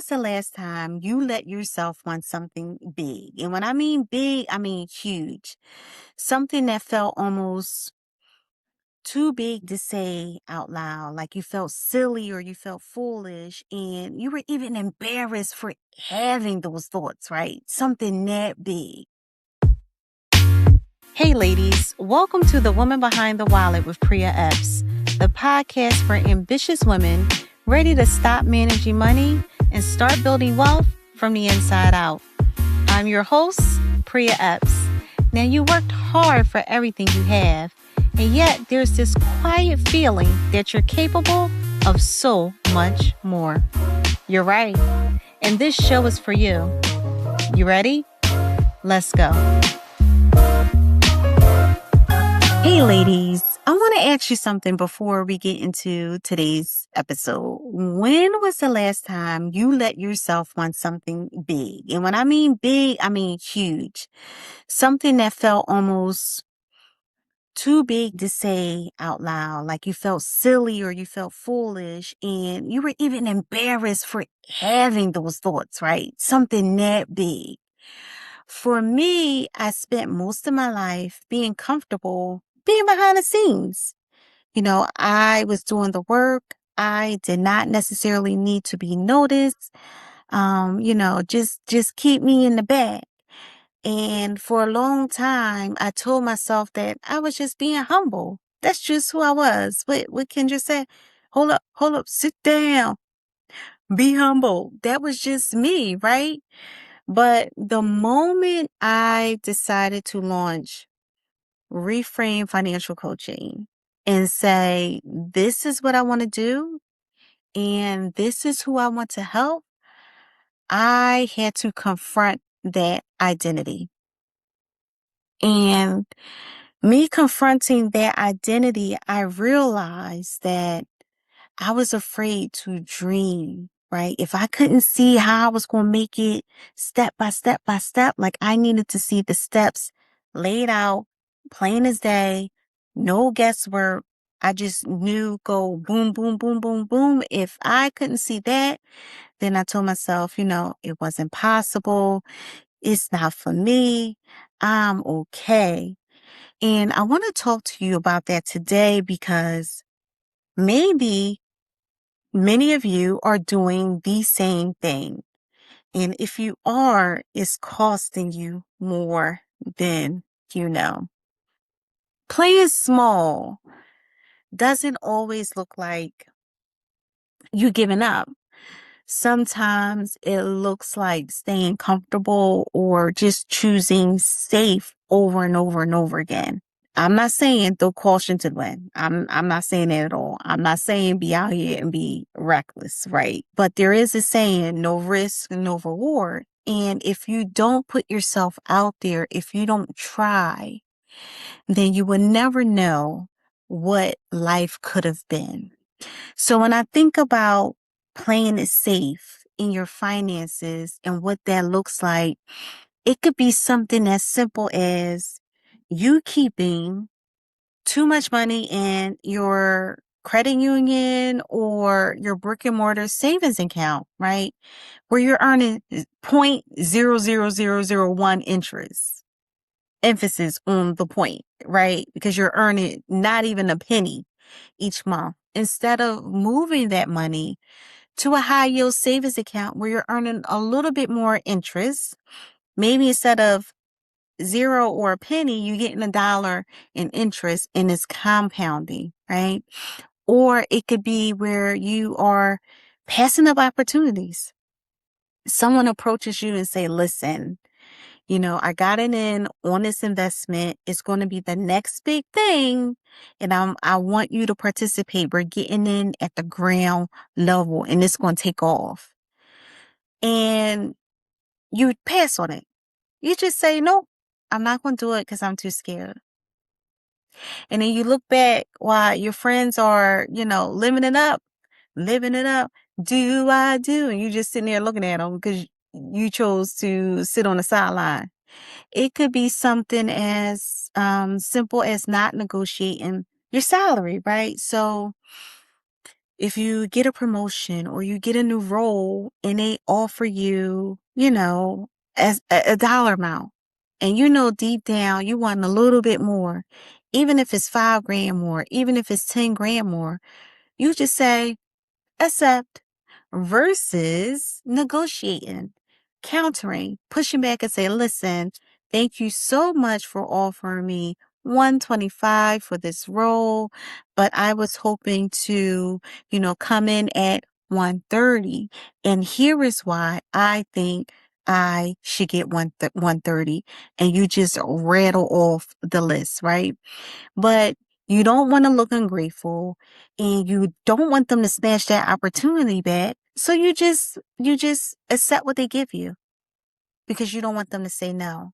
was the last time you let yourself want something big? And when I mean big, I mean huge. Something that felt almost too big to say out loud, like you felt silly or you felt foolish, and you were even embarrassed for having those thoughts, right? Something that big. Hey, ladies, welcome to The Woman Behind the Wallet with Prea Epps, the podcast for ambitious women ready to stop managing money and start building wealth from the inside out. I'm your host, Prea Epps. Now, you worked hard for everything you have, and yet there's this quiet feeling that you're capable of so much more. You're right, and this show is for you. You ready? Let's go. Hey, ladies, I want to ask you something before we get into today's episode. When was the last time you let yourself want something big? And when I mean big, I mean huge. Something that felt almost too big to say out loud, like you felt silly or you felt foolish, and you were even embarrassed for having those thoughts, right? Something that big. For me, I spent most of my life being comfortable being behind the scenes. I was doing the work. I did not necessarily need to be noticed. Just keep me in the back. And for a long time, I told myself that I was just being humble. That's just who I was. What Kendra said, hold up, sit down, be humble. That was just me, right? But the moment I decided to launch Reframe Financial Coaching and say, this is what I want to do, and this is who I want to help, I had to confront that identity. And me confronting that identity, I realized that I was afraid to dream, right? If I couldn't see how I was going to make it step by step by step, like I needed to see the steps laid out, plain as day, no guesswork. I just knew go boom, boom, boom, boom, boom. If I couldn't see that, then I told myself, it wasn't possible. It's not for me. I'm okay. And I want to talk to you about that today because maybe many of you are doing the same thing. And if you are, it's costing you more than you know. Playing small doesn't always look like you giving up. Sometimes it looks like staying comfortable or just choosing safe over and over and over again. I'm not saying throw caution to the wind. I'm not saying that at all. I'm not saying be out here and be reckless, right? But there is a saying, no risk, no reward. And if you don't put yourself out there, if you don't try, then you will never know what life could have been. So when I think about playing it safe in your finances and what that looks like, it could be something as simple as you keeping too much money in your credit union or your brick and mortar savings account, right? Where you're earning 0.00001 interest. Emphasis on the point, right? Because you're earning not even a penny each month. Instead of moving that money to a high yield savings account where you're earning a little bit more interest, maybe instead of zero or a penny, you're getting $1 in interest and it's compounding, right? Or it could be where you are passing up opportunities. Someone approaches you and say, listen, I got it in on this investment. It's going to be the next big thing. And I want you to participate. We're getting in at the ground level and it's going to take off. And you pass on it. You just say, nope, I'm not going to do it because I'm too scared. And then you look back while your friends are, living it up. Do I do? And you just sitting there looking at them because you chose to sit on the sideline. It could be something as simple as not negotiating your salary, right? So if you get a promotion or you get a new role and they offer you, as a dollar amount, and deep down you want a little bit more, even if it's 5 grand more, even if it's 10 grand more, you just say, accept, versus negotiating, countering, pushing back and say, listen, thank you so much for offering me 125 for this role, but I was hoping to, come in at 130. And here is why I think I should get 130. And you just rattle off the list, right? But you don't want to look ungrateful and you don't want them to snatch that opportunity back. So you just accept what they give you because you don't want them to say no.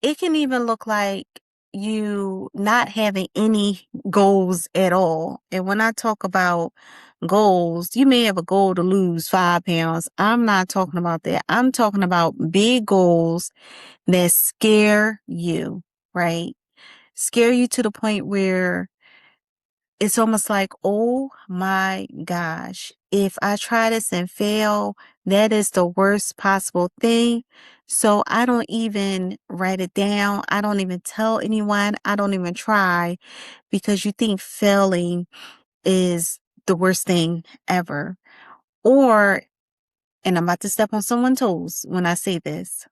It can even look like you not having any goals at all. And when I talk about goals, you may have a goal to lose 5 pounds. I'm not talking about that. I'm talking about big goals that scare you, right? Scare you to the point where it's almost like, oh my gosh, if I try this and fail, that is the worst possible thing. So I don't even write it down. I don't even tell anyone. I don't even try because you think failing is the worst thing ever. Or, and I'm about to step on someone's toes when I say this,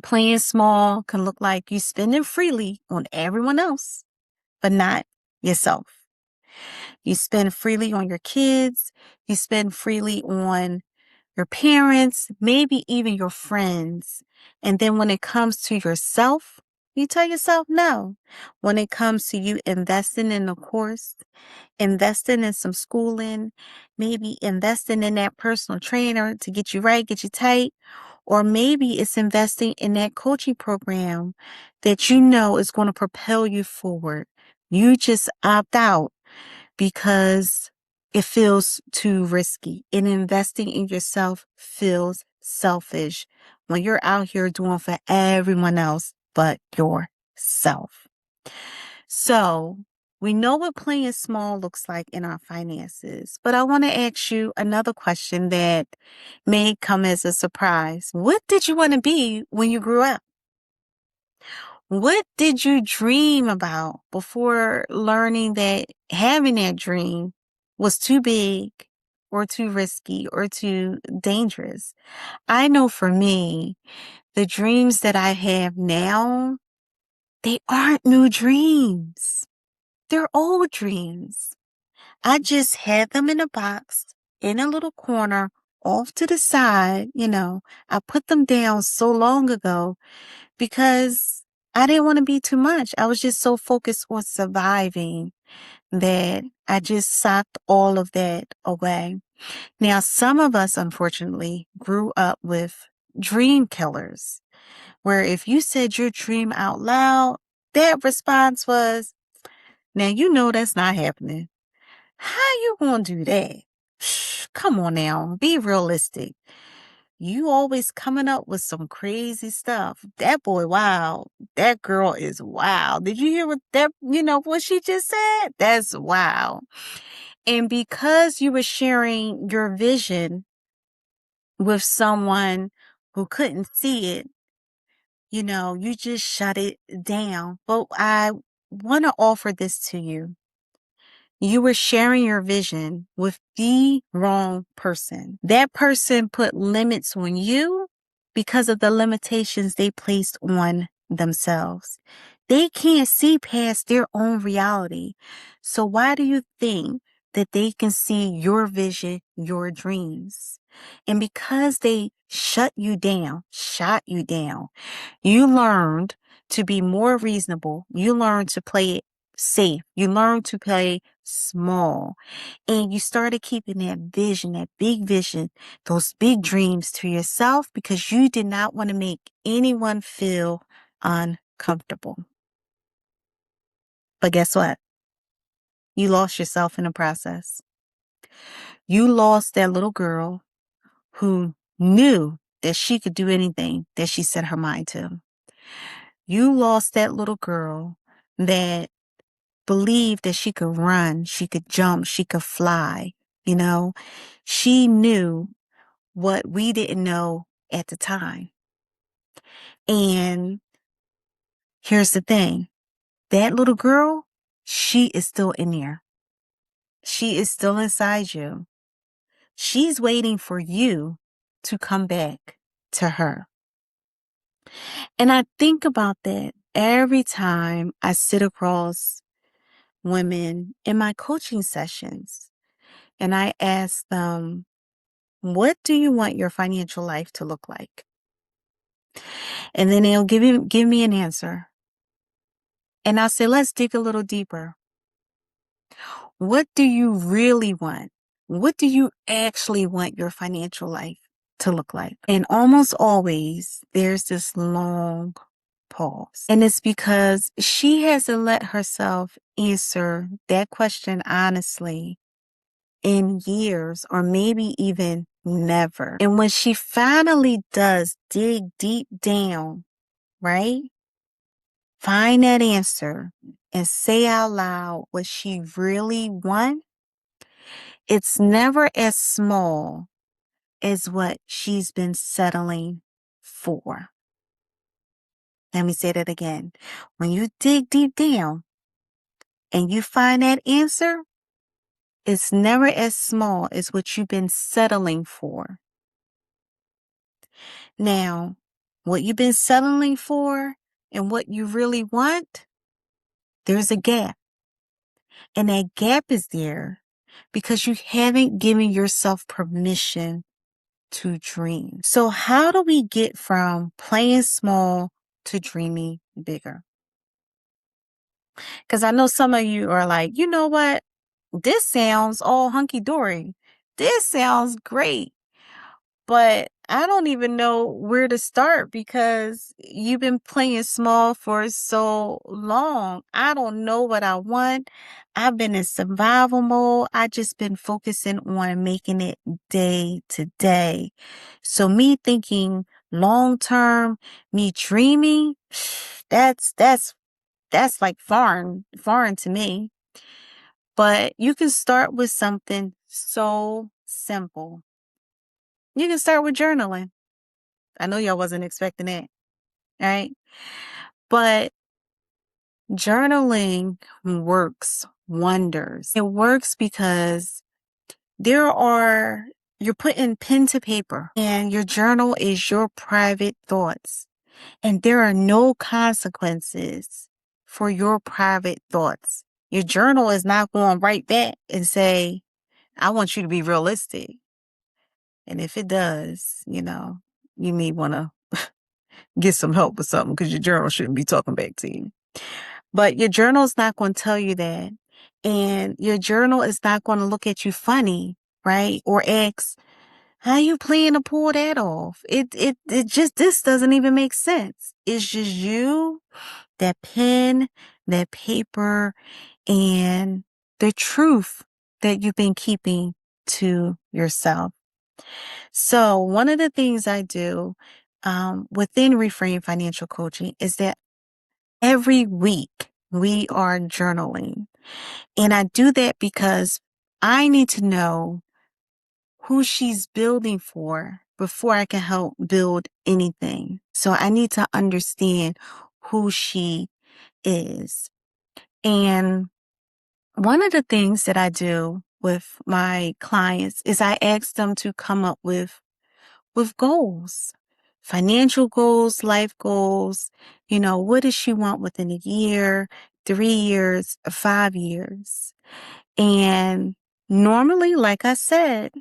playing small can look like you spending freely on everyone else, but not yourself. You spend freely on your kids. You spend freely on your parents, maybe even your friends. And then when it comes to yourself, you tell yourself no. When it comes to you investing in a course, investing in some schooling, maybe investing in that personal trainer to get you right, get you tight, or maybe it's investing in that coaching program that you know is going to propel you forward. You just opt out because it feels too risky. And investing in yourself feels selfish when you're out here doing for everyone else but yourself. So we know what playing small looks like in our finances, but I want to ask you another question that may come as a surprise. What did you want to be when you grew up? What did you dream about before learning that having that dream was too big or too risky or too dangerous? I know for me, the dreams that I have now, they aren't new dreams. They're old dreams. I just had them in a box in a little corner off to the side. I put them down so long ago because I didn't want to be too much. I was just so focused on surviving that I just socked all of that away. Now, some of us, unfortunately, grew up with dream killers, where if you said your dream out loud, that response was, now you know that's not happening. How you gonna do that? Come on now, be realistic. You always coming up with some crazy stuff. That boy, wow. That girl is wow. Did you hear what she just said? That's wow. And because you were sharing your vision with someone who couldn't see it, you just shut it down. But I want to offer this to you. You were sharing your vision with the wrong person. That person put limits on you because of the limitations they placed on themselves. They can't see past their own reality. So why do you think that they can see your vision, your dreams? And because they shut you down, shot you down, you learned to be more reasonable. You learned to play it safe. You learned to play small. And you started keeping that vision, that big vision, those big dreams to yourself because you did not want to make anyone feel uncomfortable. But guess what? You lost yourself in the process. You lost that little girl who knew that she could do anything that she set her mind to. You lost that little girl that believed that she could run, she could jump, she could fly. You know, she knew what we didn't know at the time. And here's the thing, that little girl, she is still in there. She is still inside you. She's waiting for you to come back to her. And I think about that every time I sit across women in my coaching sessions and I ask them, what do you want your financial life to look like? And then they'll give me an answer. And I'll say, let's dig a little deeper. What do you really want? What do you actually want your financial life to look like? And almost always there's this long pause. And it's because she hasn't let herself answer that question honestly in years or maybe even never. And when she finally does dig deep down, right? Find that answer and say out loud what she really wants, it's never as small as what she's been settling for. Let me say that again. When you dig deep down and you find that answer, it's never as small as what you've been settling for. Now, what you've been settling for and what you really want, there's a gap. And that gap is there because you haven't given yourself permission to dream. So how do we get from playing small to dreaming bigger? Because I know some of you are like, you know what? This sounds all hunky dory. This sounds great. But I don't even know where to start because you've been playing small for so long. I don't know what I want. I've been in survival mode. I just been focusing on making it day to day. So me thinking long term, me dreaming, that's like foreign to me. But you can start with something so simple. You can start with journaling. I know y'all wasn't expecting that, right? But journaling works wonders. It works because you're putting pen to paper and your journal is your private thoughts. And there are no consequences for your private thoughts. Your journal is not going to write back and say, I want you to be realistic. And if it does, you may want to get some help with something because your journal shouldn't be talking back to you. But your journal is not going to tell you that. And your journal is not going to look at you funny, right? Or ask, how you plan to pull that off? This doesn't even make sense. It's just you, that pen, that paper, and the truth that you've been keeping to yourself. So one of the things I do within Reframe Financial Coaching is that every week we are journaling. And I do that because I need to know who she's building for before I can help build anything. So I need to understand who she is. And one of the things that I do with my clients is I ask them to come up with goals, financial goals, life goals. What does she want within a year, 3 years, 5 years? And normally, like I said,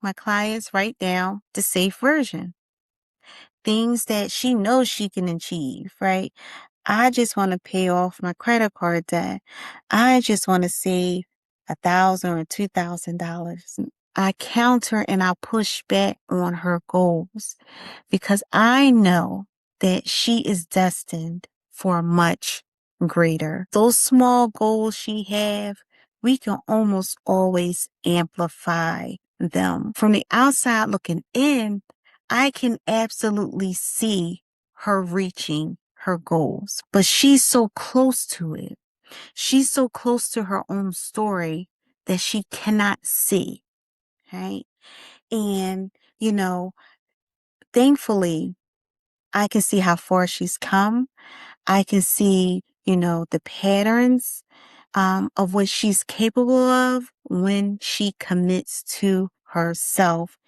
my clients write down the safe version, things that she knows she can achieve, right? I just want to pay off my credit card debt. I just want to save $1,000 or $2,000. I counter and I push back on her goals because I know that she is destined for much greater. Those small goals she have, we can almost always amplify them. From the outside looking in, I can absolutely see her reaching her goals, but she's so close to it. She's so close to her own story that she cannot see, right? And, you know, thankfully, I can see how far she's come. I can see, the patterns of what she's capable of when she commits to herself.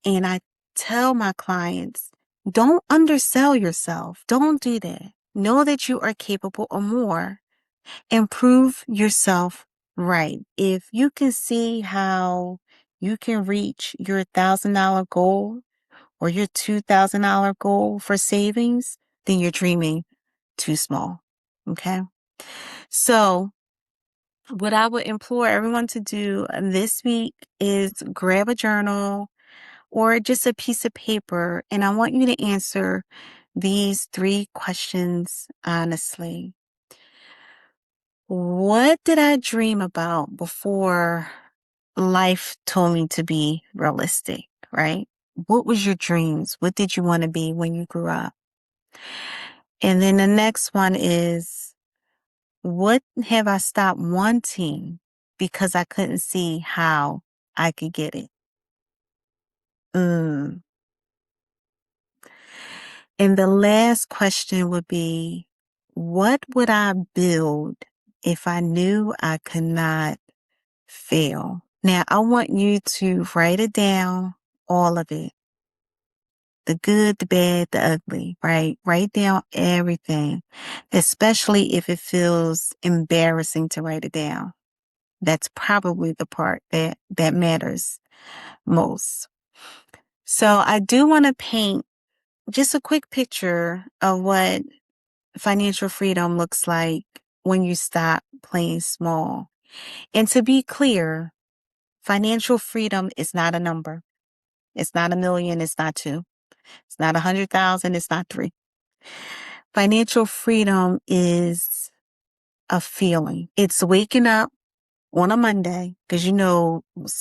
And I tell my clients, don't undersell yourself. Don't do that. Know that you are capable of more and prove yourself right. If you can see how you can reach your $1,000 goal or your $2,000 goal for savings, then you're dreaming too small. Okay. So what I would implore everyone to do this week is grab a journal or just a piece of paper. And I want you to answer these 3 questions honestly. What did I dream about before life told me to be realistic, right? What was your dreams? What did you want to be when you grew up? And then the next one is, what have I stopped wanting because I couldn't see how I could get it? Mm. And the last question would be, what would I build if I knew I could not fail? Now, I want you to write it down, all of it. The good, the bad, the ugly, right? Write down everything, especially if it feels embarrassing to write it down. That's probably the part that matters most. So I do want to paint just a quick picture of what financial freedom looks like when you stop playing small. And to be clear, financial freedom is not a number. It's not 1 million. It's not 2. It's not 100,000. It's not 3. Financial freedom is a feeling. It's waking up on a Monday, because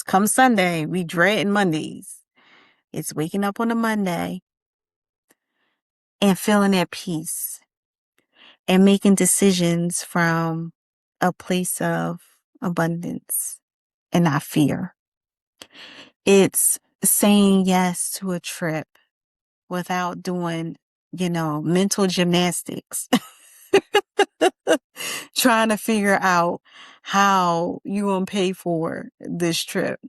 come Sunday, we dread Mondays. It's waking up on a Monday and feeling at peace and making decisions from a place of abundance and not fear. It's saying yes to a trip without doing, mental gymnastics, trying to figure out how you going to pay for this trip.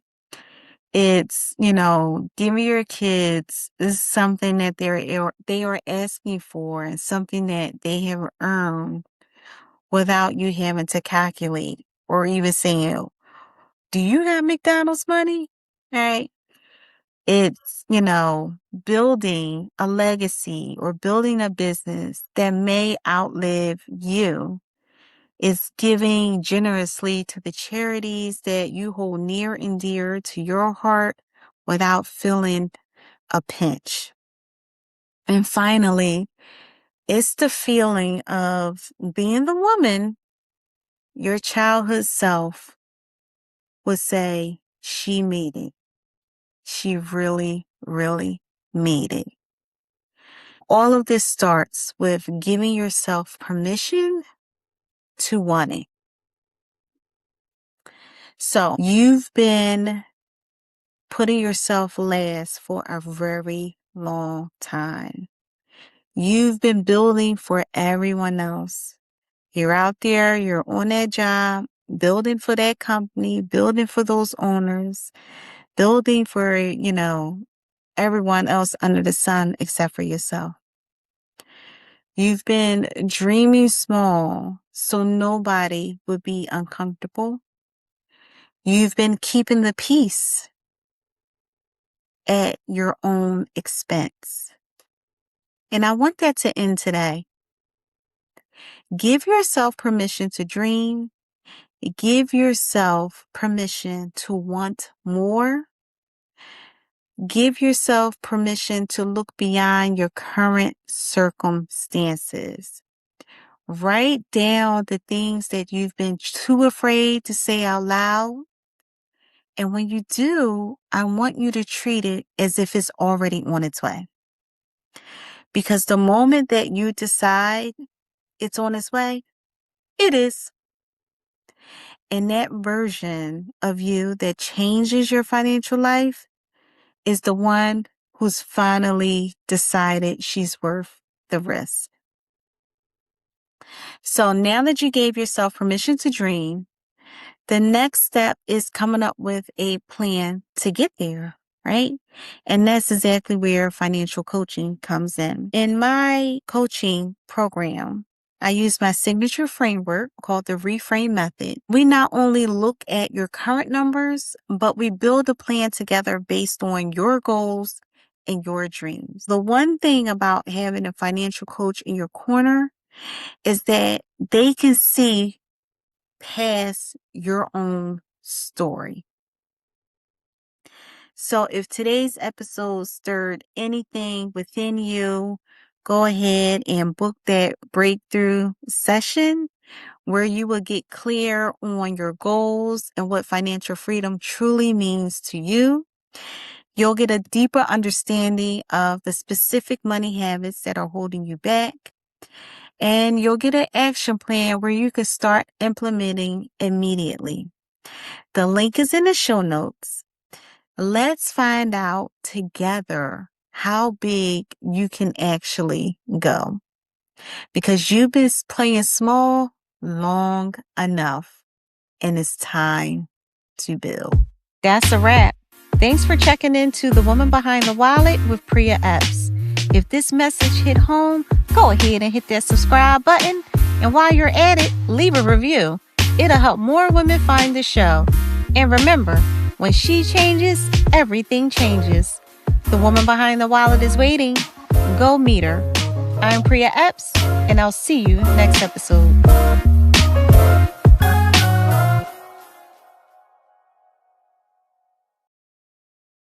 It's, giving your kids something that they are asking for and something that they have earned without you having to calculate or even saying, do you have McDonald's money? Right? It's, building a legacy or building a business that may outlive you. It's giving generously to the charities that you hold near and dear to your heart without feeling a pinch. And finally, it's the feeling of being the woman your childhood self would say she made it. She really, really made it. All of this starts with giving yourself permission to want it. So you've been putting yourself last for a very long time. You've been building for everyone else. You're out there, you're on that job, building for that company, building for those owners, building for, everyone else under the sun except for yourself. You've been dreaming small so nobody would be uncomfortable. You've been keeping the peace at your own expense. And I want that to end today. Give yourself permission to dream. Give yourself permission to want more. Give yourself permission to look beyond your current circumstances. Write down the things that you've been too afraid to say out loud. And when you do, I want you to treat it as if it's already on its way. Because the moment that you decide it's on its way, it is. And that version of you that changes your financial life is the one who's finally decided she's worth the risk. So now that you gave yourself permission to dream, the next step is coming up with a plan to get there, right? And that's exactly where financial coaching comes in. In my coaching program, I use my signature framework called the reframe method. We not only look at your current numbers, but we build a plan together based on your goals and your dreams. The one thing about having a financial coach in your corner is that they can see past your own story. So if today's episode stirred anything within you, go ahead and book that breakthrough session where you will get clear on your goals and what financial freedom truly means to you. You'll get a deeper understanding of the specific money habits that are holding you back. And you'll get an action plan where you can start implementing immediately. The link is in the show notes. Let's find out together how big you can actually go. Because you've been playing small long enough, and it's time to build. That's a wrap. Thanks for checking into The Woman Behind the Wallet with Prea Epps. If this message hit home, go ahead and hit that subscribe button. And while you're at it, leave a review. It'll help more women find the show. And remember, when she changes, everything changes. The woman behind the wallet is waiting. Go meet her. I'm Prea Epps, and I'll see you next episode.